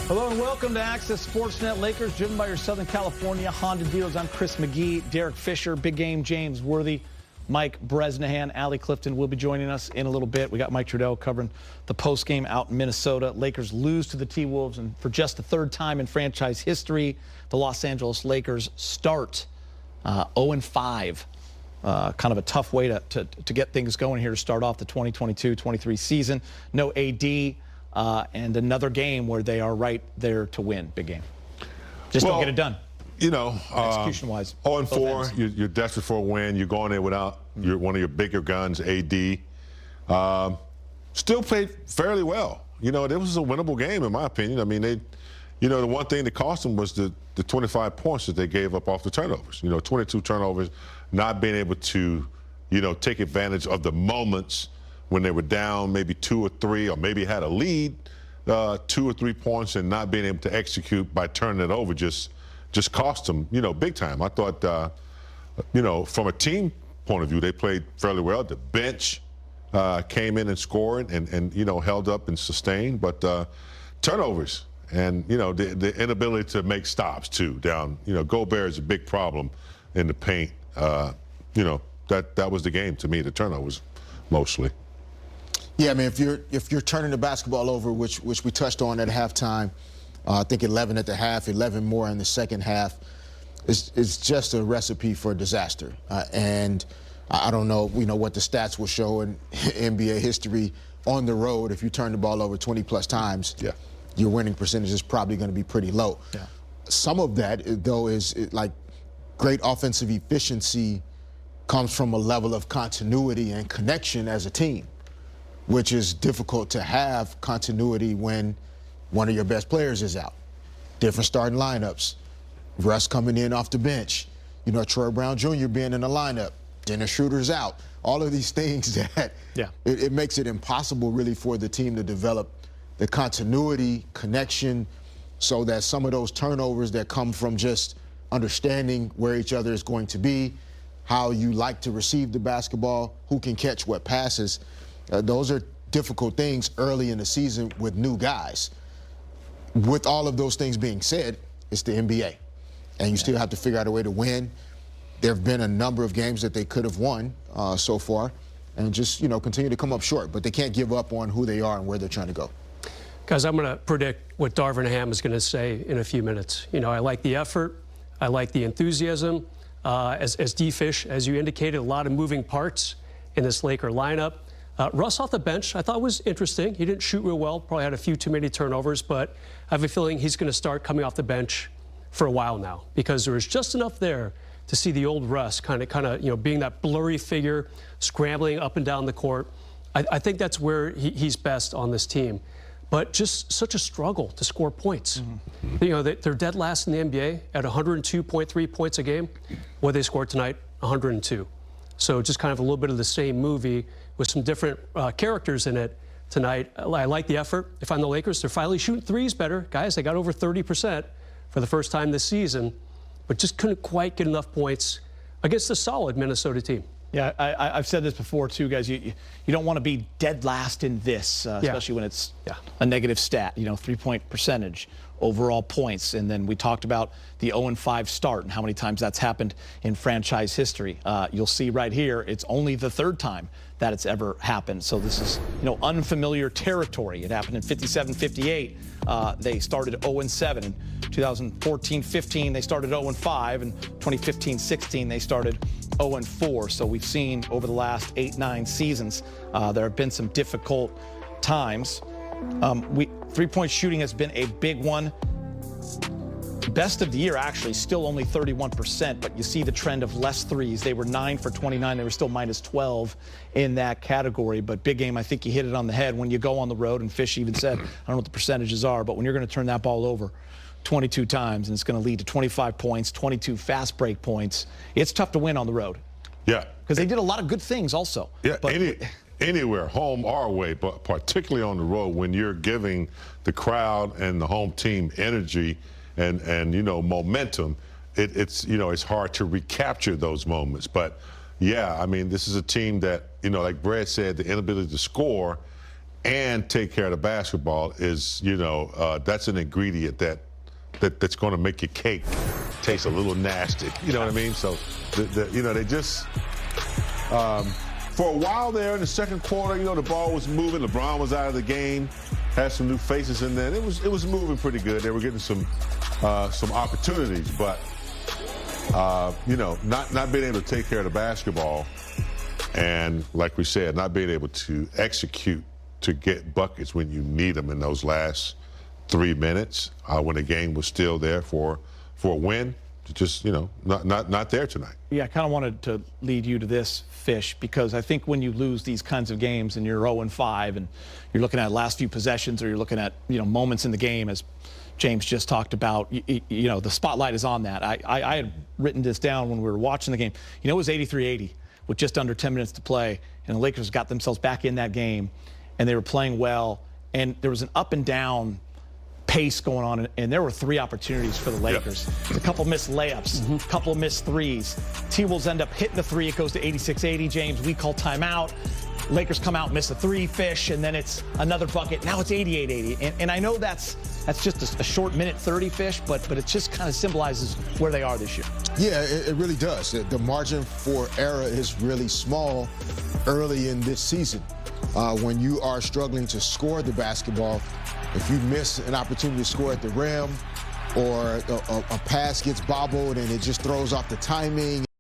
Hello and welcome to Access Sportsnet. Lakers driven by your Southern California Honda dealers. I'm Chris McGee, Derek Fisher, Big Game James Worthy, Mike Bresnahan, Allie Clifton will be joining us in a little bit. We got Mike Trudell covering the postgame out in Minnesota. Lakers lose to the T-Wolves, and for just the third time in franchise history, the Los Angeles Lakers start 0-5. Kind of a tough way to get things going here to start off the 2022-23 season. No AD. And another game where they are right there to win. Big game. Just don't get it done. You know, execution-wise. 0-4, you're desperate for a win. You're going there without one of your bigger guns, AD. Still played fairly well. You know, it was a winnable game, in my opinion. I mean, the one thing that cost them was the 25 points that they gave up off the turnovers. 22 turnovers, not being able to, take advantage of the moments when they were down maybe 2 or 3, or maybe had a lead 2 or 3 points, and not being able to execute by turning it over just cost them, big time. I thought, from a team point of view, they played fairly well. The bench came in and scored and held up and sustained, but turnovers and, the inability to make stops, too, down. Gobert is a big problem in the paint. That was the game to me, the turnovers mostly. Yeah, I mean, if you're turning the basketball over, which we touched on at halftime, I think 11 at the half, 11 more in the second half, it's just a recipe for disaster. And I don't know, what the stats will show in NBA history on the road. If you turn the ball over 20-plus times, your winning percentage is probably going to be pretty low. Yeah. Some of that, though, is like great offensive efficiency comes from a level of continuity and connection as a team, which is difficult to have continuity when one of your best players is out. Different starting lineups. Russ coming in off the bench. Troy Brown Jr. being in the lineup. Dennis Schroeder's out. All of these things that it makes it impossible really for the team to develop the continuity, connection, so that some of those turnovers that come from just understanding where each other is going to be, how you like to receive the basketball, who can catch what passes, those are difficult things early in the season with new guys. With all of those things being said, it's the NBA, and you still have to figure out a way to win. There have been a number of games that they could have won so far, and just continue to come up short. But they can't give up on who they are and where they're trying to go. Guys, I'm going to predict what Darvin Ham is going to say in a few minutes. I like the effort. I like the enthusiasm. As D-Fish, as you indicated, a lot of moving parts in this Laker lineup. Russ off the bench, I thought was interesting. He didn't shoot real well, probably had a few too many turnovers, but I have a feeling he's going to start coming off the bench for a while now, because there was just enough there to see the old Russ kind of being that blurry figure, scrambling up and down the court. I think that's where he's best on this team. But just such a struggle to score points. Mm-hmm. They're dead last in the NBA at 102.3 points a game. What they scored tonight, 102. So just kind of a little bit of the same movie with some different characters in it tonight. I like the effort. If I'm the Lakers, they're finally shooting threes better. Guys, they got over 30% for the first time this season, but just couldn't quite get enough points against a solid Minnesota team. Yeah, I've said this before, too, guys. You don't want to be dead last in this, especially when it's a negative stat, 3-point percentage, overall points. And then we talked about the 0-5 start and how many times that's happened in franchise history. You'll see right here, it's only the third time that it's ever happened. So this is, unfamiliar territory. It happened in 57-58. They started 0-7. In 2014-15, they started 0-5. In 2015-16, they started 0-4. So we've seen over the last 8-9 seasons, there have been some difficult times. Three-point shooting has been a big one. Best of the year, actually, still only 31%, but you see the trend of less threes. They were 9 for 29. They were still minus 12 in that category. But big game, I think you hit it on the head. When you go on the road, and Fish even said, I don't know what the percentages are, but when you're going to turn that ball over 22 times and it's going to lead to 25 points, 22 fast break points, it's tough to win on the road. Yeah. Because they did a lot of good things also. Yeah, but anywhere, home or away, but particularly on the road, when you're giving the crowd and the home team energy and momentum, it's hard to recapture those moments. But yeah, I mean, this is a team that, like Brad said, the inability to score and take care of the basketball is, that's an ingredient that's going to make your cake taste a little nasty. You know what I mean? So, they just, for a while there in the second quarter, the ball was moving. LeBron was out of the game, had some new faces in there. It was moving pretty good. They were getting some opportunities, but, not being able to take care of the basketball and, like we said, not being able to execute to get buckets when you need them in those last 3 minutes when the game was still there for a win. Just, not there tonight. Yeah, I kind of wanted to lead you to this, Fish, because I think when you lose these kinds of games and you're 0-5 and you're looking at last few possessions or you're looking at, moments in the game, as James just talked about, the spotlight is on that. I had written this down when we were watching the game. It was 83-80 with just under 10 minutes to play, and the Lakers got themselves back in that game, and they were playing well, and there was an up and down pace going on, and there were 3 opportunities for the Lakers. Yep. A couple missed layups, a couple of missed threes. T-Wolves end up hitting the 3. It goes to 86-80. James, we call timeout. Lakers come out, miss a 3, Fish, and then it's another bucket. Now it's 88-80. And I know that's just a short minute 30, Fish, but it just kind of symbolizes where they are this year. Yeah, it really does. The margin for error is really small early in this season. When you are struggling to score the basketball, if you miss an opportunity to score at the rim or a pass gets bobbled and it just throws off the timing,